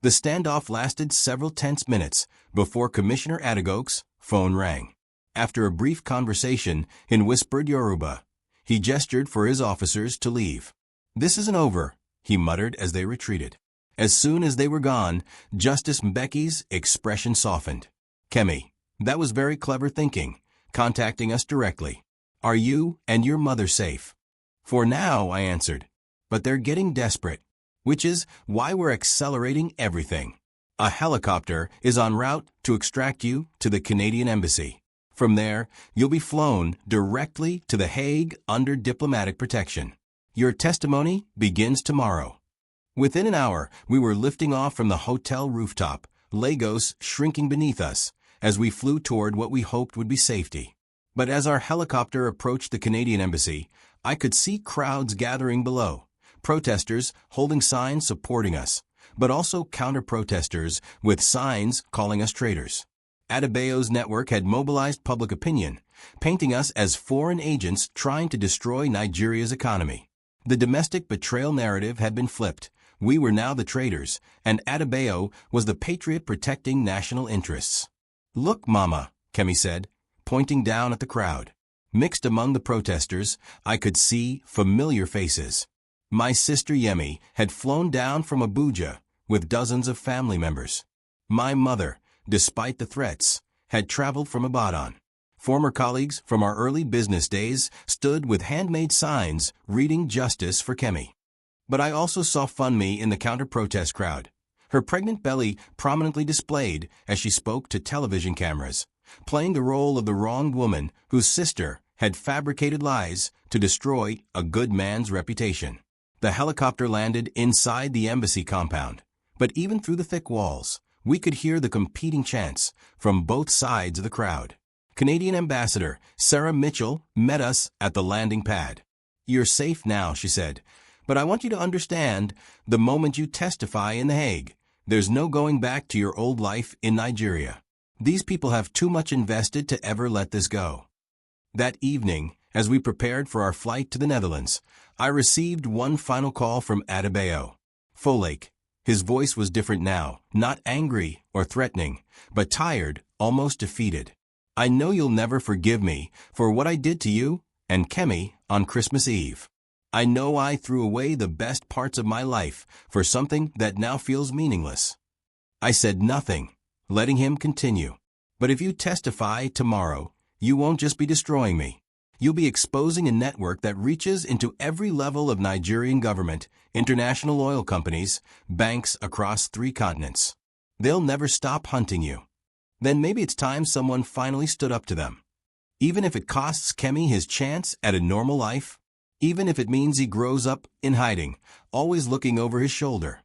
The standoff lasted several tense minutes before Commissioner Adegoke's phone rang. After a brief conversation in whispered Yoruba, he gestured for his officers to leave. This isn't over, he muttered as they retreated. As soon as they were gone, Justice Mbeki's expression softened. Kemi, that was very clever thinking, contacting us directly. Are you and your mother safe? For now, I answered. But they're getting desperate, which is why we're accelerating everything. A helicopter is en route to extract you to the Canadian Embassy. From there, you'll be flown directly to The Hague under diplomatic protection. Your testimony begins tomorrow. Within an hour, we were lifting off from the hotel rooftop, Lagos shrinking beneath us, as we flew toward what we hoped would be safety. But as our helicopter approached the Canadian Embassy, I could see crowds gathering below, protesters holding signs supporting us, but also counter-protesters with signs calling us traitors. Adebayo's network had mobilized public opinion, painting us as foreign agents trying to destroy Nigeria's economy. The domestic betrayal narrative had been flipped. We were now the traitors, and Adebayo was the patriot protecting national interests. Look, Mama, Kemi said, pointing down at the crowd. Mixed among the protesters, I could see familiar faces. My sister Yemi had flown down from Abuja with dozens of family members. My mother, despite the threats, had traveled from Ibadan. Former colleagues from our early business days stood with handmade signs reading justice for Kemi. But I also saw Funmi in the counter-protest crowd, her pregnant belly prominently displayed as she spoke to television cameras, playing the role of the wronged woman whose sister had fabricated lies to destroy a good man's reputation. The helicopter landed inside the embassy compound, but even through the thick walls, we could hear the competing chants from both sides of the crowd. Canadian Ambassador Sarah Mitchell met us at the landing pad. "You're safe now," she said, "but I want you to understand the moment you testify in The Hague, there's no going back to your old life in Nigeria. These people have too much invested to ever let this go." That evening, as we prepared for our flight to the Netherlands, I received one final call from Adebayo. Folake. His voice was different now, not angry or threatening, but tired, almost defeated. "I know you'll never forgive me for what I did to you and Kemi on Christmas Eve. I know I threw away the best parts of my life for something that now feels meaningless." I said nothing, letting him continue. "But if you testify tomorrow, you won't just be destroying me. You'll be exposing a network that reaches into every level of Nigerian government, international oil companies, banks across 3 continents. They'll never stop hunting you. Then maybe it's time someone finally stood up to them. Even if it costs Kemi his chance at a normal life, even if it means he grows up in hiding, always looking over his shoulder."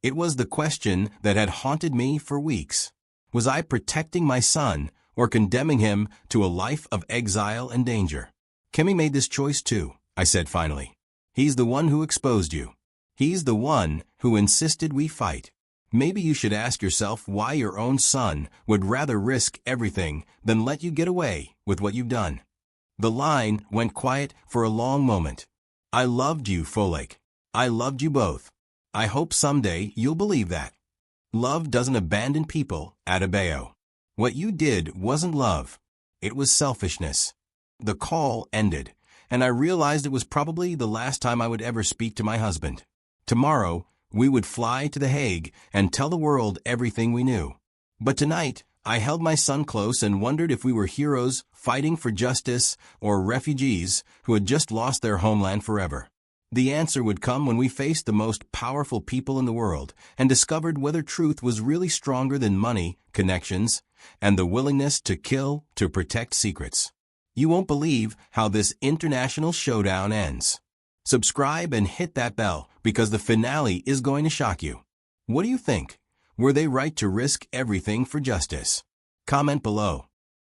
It was the question that had haunted me for weeks. Was I protecting my son or condemning him to a life of exile and danger? "Kemi made this choice too," I said finally. "He's the one who exposed you. He's the one who insisted we fight. Maybe you should ask yourself why your own son would rather risk everything than let you get away with what you've done." The line went quiet for a long moment. "I loved you, Folake. I loved you both. I hope someday you'll believe that. Love doesn't abandon people, Adebayo. What you did wasn't love. It was selfishness." The call ended, and I realized it was probably the last time I would ever speak to my husband. Tomorrow, we would fly to The Hague and tell the world everything we knew. But tonight, I held my son close and wondered if we were heroes fighting for justice or refugees who had just lost their homeland forever. The answer would come when we faced the most powerful people in the world and discovered whether truth was really stronger than money, connections, and the willingness to kill to protect secrets. You won't believe how this international showdown ends. Subscribe and hit that bell because the finale is going to shock you. What do you think? Were they right to risk everything for justice? Comment below.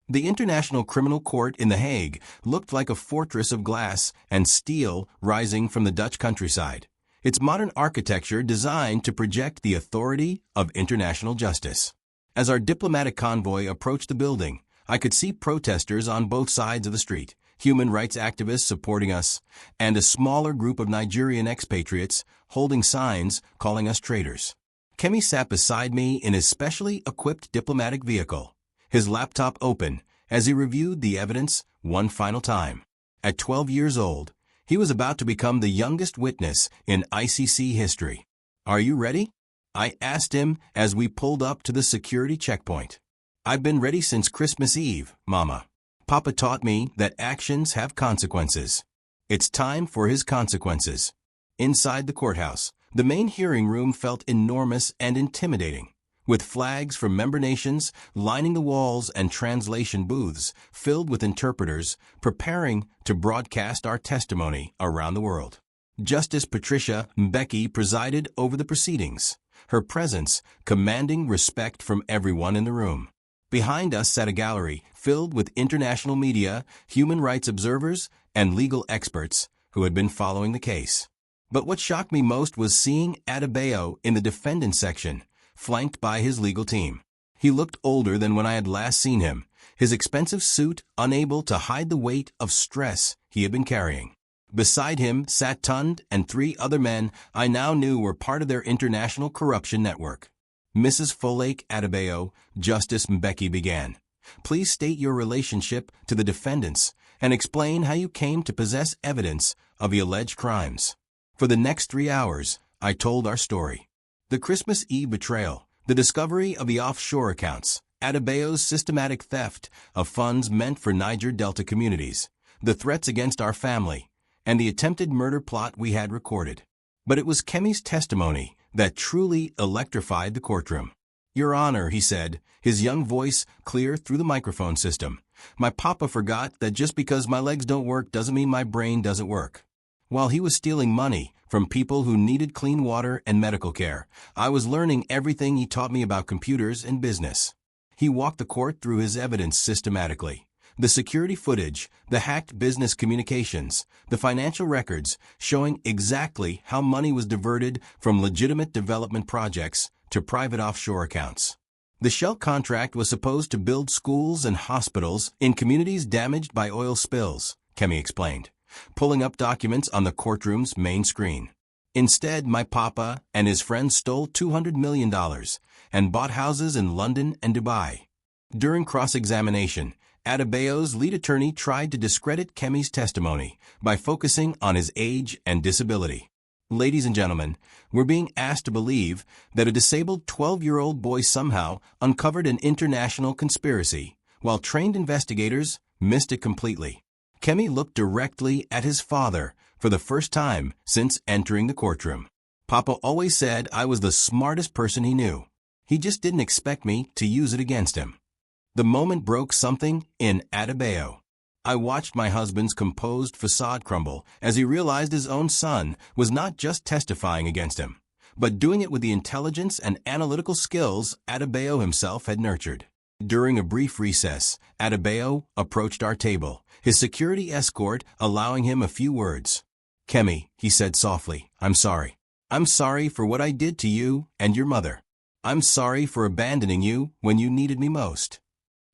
The International Criminal Court in The Hague looked like a fortress of glass and steel rising from the Dutch countryside, its modern architecture designed to project the authority of international justice. As our diplomatic convoy approached the building, I could see protesters on both sides of the street, human rights activists supporting us, and a smaller group of Nigerian expatriates holding signs calling us traitors. Kemi sat beside me in his specially equipped diplomatic vehicle, his laptop open as he reviewed the evidence one final time. At 12 years old, he was about to become the youngest witness in ICC history. "Are you ready?" I asked him as we pulled up to the security checkpoint. "I've been ready since Christmas Eve, Mama. Papa taught me that actions have consequences. It's time for his consequences." Inside the courthouse, the main hearing room felt enormous and intimidating, with flags from member nations lining the walls and translation booths filled with interpreters preparing to broadcast our testimony around the world. Justice Patricia Mbeki presided over the proceedings, her presence commanding respect from everyone in the room. Behind us sat a gallery filled with international media, human rights observers, and legal experts who had been following the case. But what shocked me most was seeing Adebayo in the defendant section, flanked by his legal team. He looked older than when I had last seen him, his expensive suit unable to hide the weight of stress he had been carrying. Beside him sat Tund and 3 other men I now knew were part of their international corruption network. "Mrs. Folake Adebayo," Justice Mbeki began, Please state your relationship to the defendants and explain how you came to possess evidence of the alleged crimes. For the next 3 hours, I told our story. The Christmas Eve betrayal, the discovery of the offshore accounts, Adebayo's systematic theft of funds meant for Niger Delta communities, the threats against our family, and the attempted murder plot we had recorded. But it was Kemi's testimony that truly electrified the courtroom. "Your Honor," he said, his young voice clear through the microphone system, "my papa forgot that just because my legs don't work doesn't mean my brain doesn't work. While he was stealing money from people who needed clean water and medical care, I was learning everything he taught me about computers and business." He walked the court through his evidence systematically. The security footage, the hacked business communications, the financial records showing exactly how money was diverted from legitimate development projects to private offshore accounts. The Shell contract was supposed to build schools and hospitals in communities damaged by oil spills, Kemi explained, pulling up documents on the courtroom's main screen. Instead, my papa and his friends stole $200 million and bought houses in London and Dubai. During cross-examination, Adebayo's lead attorney tried to discredit Kemi's testimony by focusing on his age and disability. "Ladies and gentlemen, we're being asked to believe that a disabled 12-year-old boy somehow uncovered an international conspiracy, while trained investigators missed it completely." Kemi looked directly at his father for the first time since entering the courtroom. "Papa always said I was the smartest person he knew. He just didn't expect me to use it against him." The moment broke something in Adebayo. I watched my husband's composed facade crumble as he realized his own son was not just testifying against him, but doing it with the intelligence and analytical skills Adebayo himself had nurtured. During a brief recess, Adebayo approached our table, his security escort allowing him a few words. "Kemi," he said softly, "I'm sorry. I'm sorry for what I did to you and your mother. I'm sorry for abandoning you when you needed me most."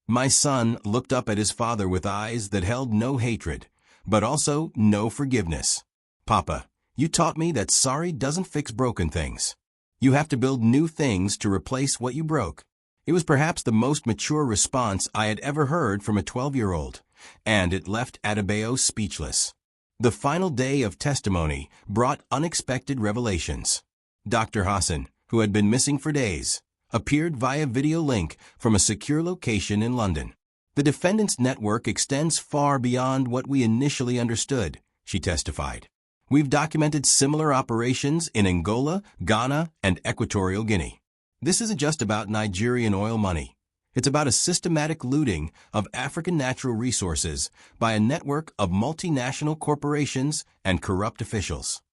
My son looked up at his father with eyes that held no hatred, but also no forgiveness. "Papa, you taught me that sorry doesn't fix broken things. You have to build new things to replace what you broke." It was perhaps the most mature response I had ever heard from a 12-year-old, and it left Adebayo speechless. The final day of testimony brought unexpected revelations. Dr. Hassan, who had been missing for days, appeared via video link from a secure location in London. "The defendant's network extends far beyond what we initially understood," she testified. "We've documented similar operations in Angola, Ghana, and Equatorial Guinea. This isn't just about Nigerian oil money. It's about a systematic looting of African natural resources by a network of multinational corporations and corrupt officials."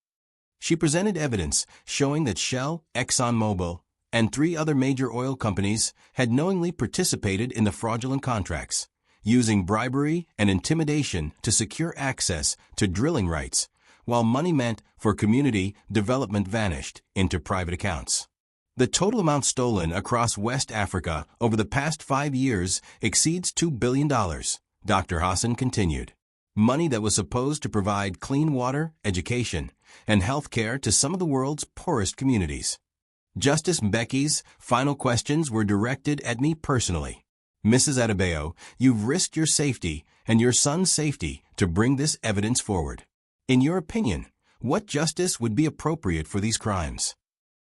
She presented evidence showing that Shell, ExxonMobil, and 3 other major oil companies had knowingly participated in the fraudulent contracts, using bribery and intimidation to secure access to drilling rights, while money meant for community development vanished into private accounts. The total amount stolen across West Africa over the past 5 years exceeds $2 billion, Dr. Hassan continued. Money that was supposed to provide clean water, education, and health care to some of the world's poorest communities. Justice Mbekki's final questions were directed at me personally. "Mrs. Adebayo, you've risked your safety and your son's safety to bring this evidence forward. In your opinion, what justice would be appropriate for these crimes?"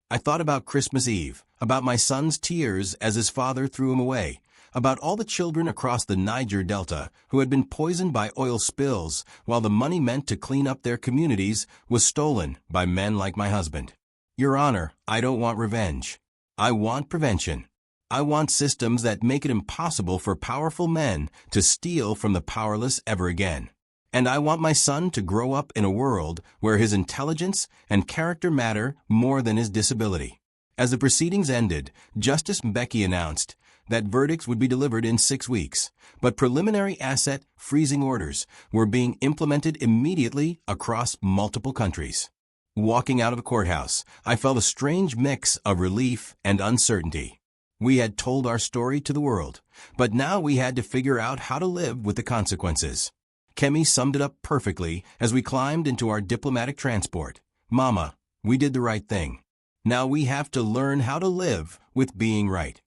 I thought about Christmas Eve, about my son's tears as his father threw him away, about all the children across the Niger Delta who had been poisoned by oil spills while the money meant to clean up their communities was stolen by men like my husband. "Your Honor, I don't want revenge. I want prevention. I want systems that make it impossible for powerful men to steal from the powerless ever again. And I want my son to grow up in a world where his intelligence and character matter more than his disability." As the proceedings ended, Justice Mbekki announced that verdicts would be delivered in 6 weeks, but preliminary asset freezing orders were being implemented immediately across multiple countries. Walking out of the courthouse, I felt a strange mix of relief and uncertainty. We had told our story to the world, but now we had to figure out how to live with the consequences. Kemi summed it up perfectly as we climbed into our diplomatic transport. "Mama, we did the right thing. Now we have to learn how to live with being right."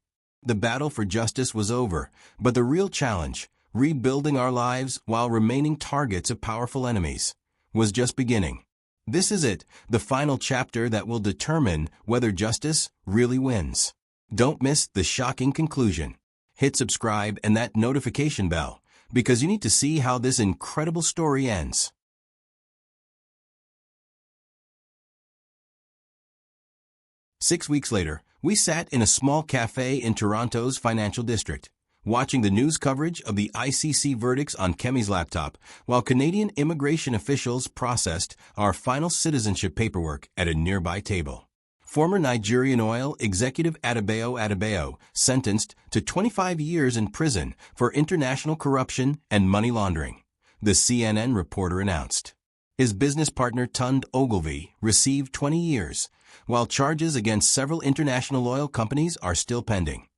the battle for justice was over, but the real challenge, rebuilding our lives while remaining targets of powerful enemies, was just beginning. This is it, the final chapter that will determine whether justice really wins. Don't miss the shocking conclusion. Hit subscribe and that notification bell, because you need to see how this incredible story ends. Six weeks later, we sat in a small cafe in Toronto's financial district, watching the news coverage of the ICC verdicts on Kemi's laptop, while Canadian immigration officials processed our final citizenship paperwork at a nearby table. Former Nigerian oil executive Adebayo, sentenced to 25 years in prison for international corruption and money laundering, the CNN reporter announced. His business partner Tund Ogilvy received 20 years, while charges against several international oil companies are still pending.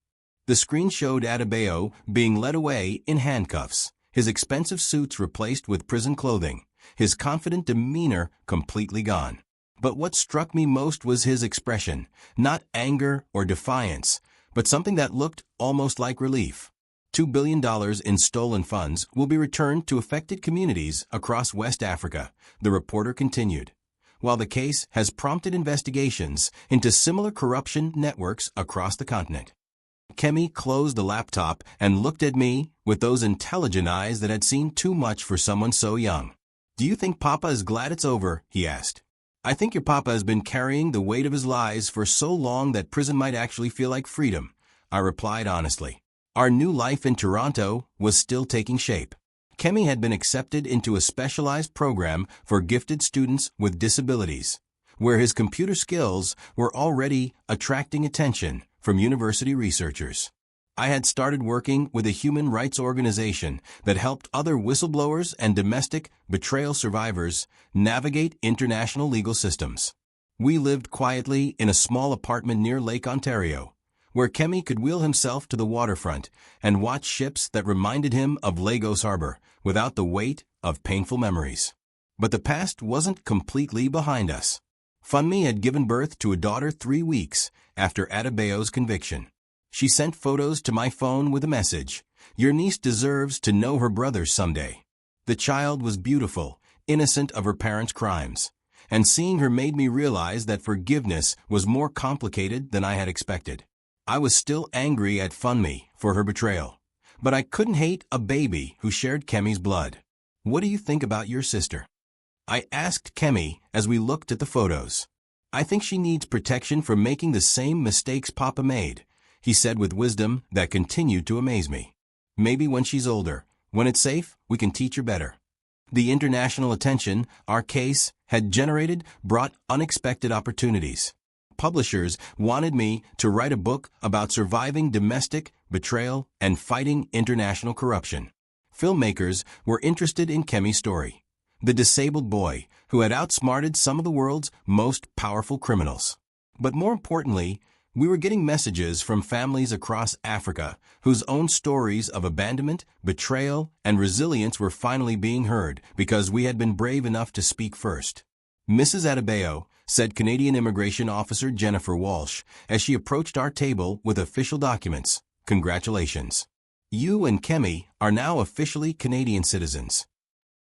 The screen showed Adebayo being led away in handcuffs, his expensive suits replaced with prison clothing, his confident demeanor completely gone. But what struck me most was his expression, not anger or defiance, but something that looked almost like relief. $2 billion in stolen funds will be returned to affected communities across West Africa, the reporter continued, while the case has prompted investigations into similar corruption networks across the continent. Kemi closed the laptop and looked at me with those intelligent eyes that had seen too much for someone so young. "Do you think Papa is glad it's over?" he asked. "I think your Papa has been carrying the weight of his lies for so long that prison might actually feel like freedom," I replied honestly. Our new life in Toronto was still taking shape. Kemi had been accepted into a specialized program for gifted students with disabilities, where his computer skills were already attracting attention from university researchers. I had started working with a human rights organization that helped other whistleblowers and domestic betrayal survivors navigate international legal systems. We lived quietly in a small apartment near Lake Ontario, where Kemi could wheel himself to the waterfront and watch ships that reminded him of Lagos Harbor without the weight of painful memories. But the past wasn't completely behind us. Funmi had given birth to a daughter 3 weeks after Adebayo's conviction. She sent photos to my phone with a message, "Your niece deserves to know her brothers someday." The child was beautiful, innocent of her parents' crimes, and seeing her made me realize that forgiveness was more complicated than I had expected. I was still angry at Funmi for her betrayal, but I couldn't hate a baby who shared Kemi's blood. "What do you think about your sister?" I asked Kemi as we looked at the photos. "I think she needs protection from making the same mistakes Papa made," he said with wisdom that continued to amaze me. "Maybe when she's older, when it's safe, we can teach her better." The international attention our case had generated brought unexpected opportunities. Publishers wanted me to write a book about surviving domestic betrayal and fighting international corruption. Filmmakers were interested in Kemi's story, the disabled boy who had outsmarted some of the world's most powerful criminals. But more importantly, we were getting messages from families across Africa whose own stories of abandonment, betrayal, and resilience were finally being heard because we had been brave enough to speak first. "Mrs. Adebayo," said Canadian Immigration Officer Jennifer Walsh as she approached our table with official documents, "Congratulations. You and Kemi are now officially Canadian citizens."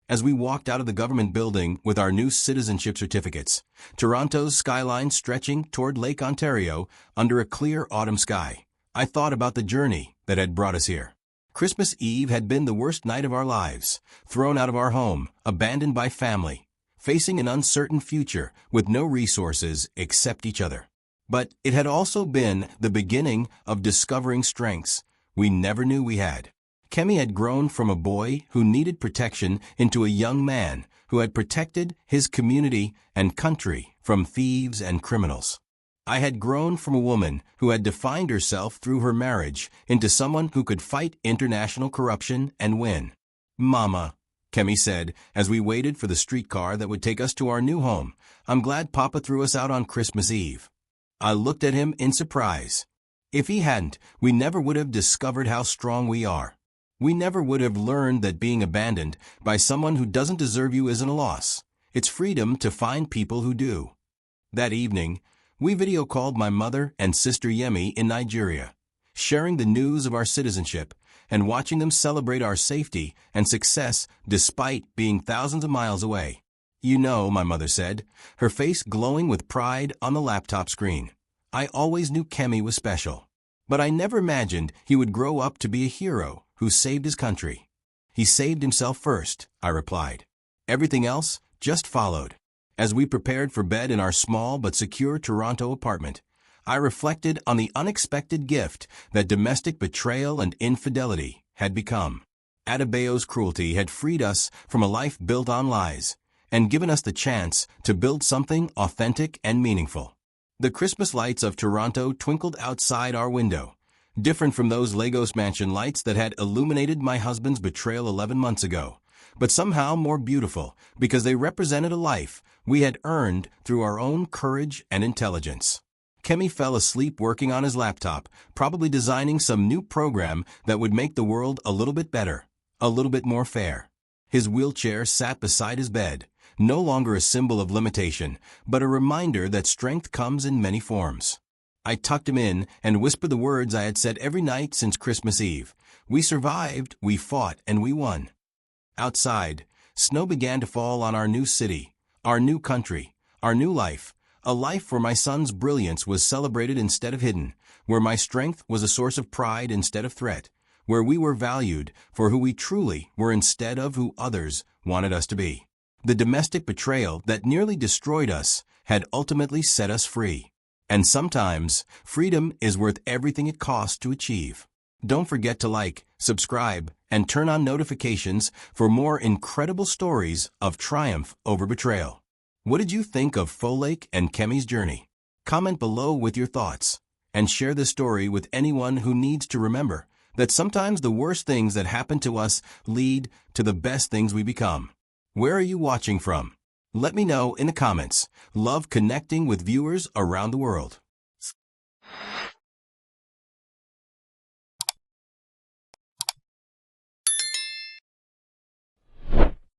As we walked out of the government building with our new citizenship certificates, Toronto's skyline stretching toward Lake Ontario under a clear autumn sky, I thought about the journey that had brought us here. Christmas Eve had been the worst night of our lives, thrown out of our home, abandoned by family, facing an uncertain future with no resources except each other. But it had also been the beginning of discovering strengths we never knew we had. Kemi had grown from a boy who needed protection into a young man who had protected his community and country from thieves and criminals. I had grown from a woman who had defined herself through her marriage into someone who could fight international corruption and win. "Mama," Kemi said as we waited for the streetcar that would take us to our new home, "I'm glad Papa threw us out on Christmas Eve." I looked at him in surprise. If he hadn't, we never would have discovered how strong we are. We never would have learned that being abandoned by someone who doesn't deserve you isn't a loss. It's freedom to find people who do. That evening, we video called my mother and sister Yemi in Nigeria. sharing the news of our citizenship, and watching them celebrate our safety and success despite being thousands of miles away. You know, my mother said, her face glowing with pride on the laptop screen. I always knew Kemi was special. But I never imagined he would grow up to be a hero who saved his country. He saved himself first, I replied. Everything else just followed. As we prepared for bed in our small but secure Toronto apartment, I reflected on the unexpected gift that domestic betrayal and infidelity had become. Adebayo's cruelty had freed us from a life built on lies and given us the chance to build something authentic and meaningful. The Christmas lights of Toronto twinkled outside our window, different from those Lagos mansion lights that had illuminated my husband's betrayal 11 months ago, but somehow more beautiful because they represented a life we had earned through our own courage and intelligence. Kemi fell asleep working on his laptop, probably designing some new program that would make the world a little bit better, a little bit more fair. His wheelchair sat beside his bed, no longer a symbol of limitation, but a reminder that strength comes in many forms. I tucked him in and whispered the words I had said every night since Christmas Eve. We survived, we fought, and we won. Outside, snow began to fall on our new city, our new country, our new life, a life where my son's brilliance was celebrated instead of hidden, where my strength was a source of pride instead of threat, where we were valued for who we truly were instead of who others wanted us to be. The domestic betrayal that nearly destroyed us had ultimately set us free. And sometimes, freedom is worth everything it costs to achieve. Don't forget to like, subscribe, and turn on notifications for more incredible stories of triumph over betrayal. What did you think of Folake and Kemi's journey? Comment below with your thoughts, and share this story with anyone who needs to remember that sometimes the worst things that happen to us lead to the best things we become. Where are you watching from? Let me know in the comments. Love connecting with viewers around the world.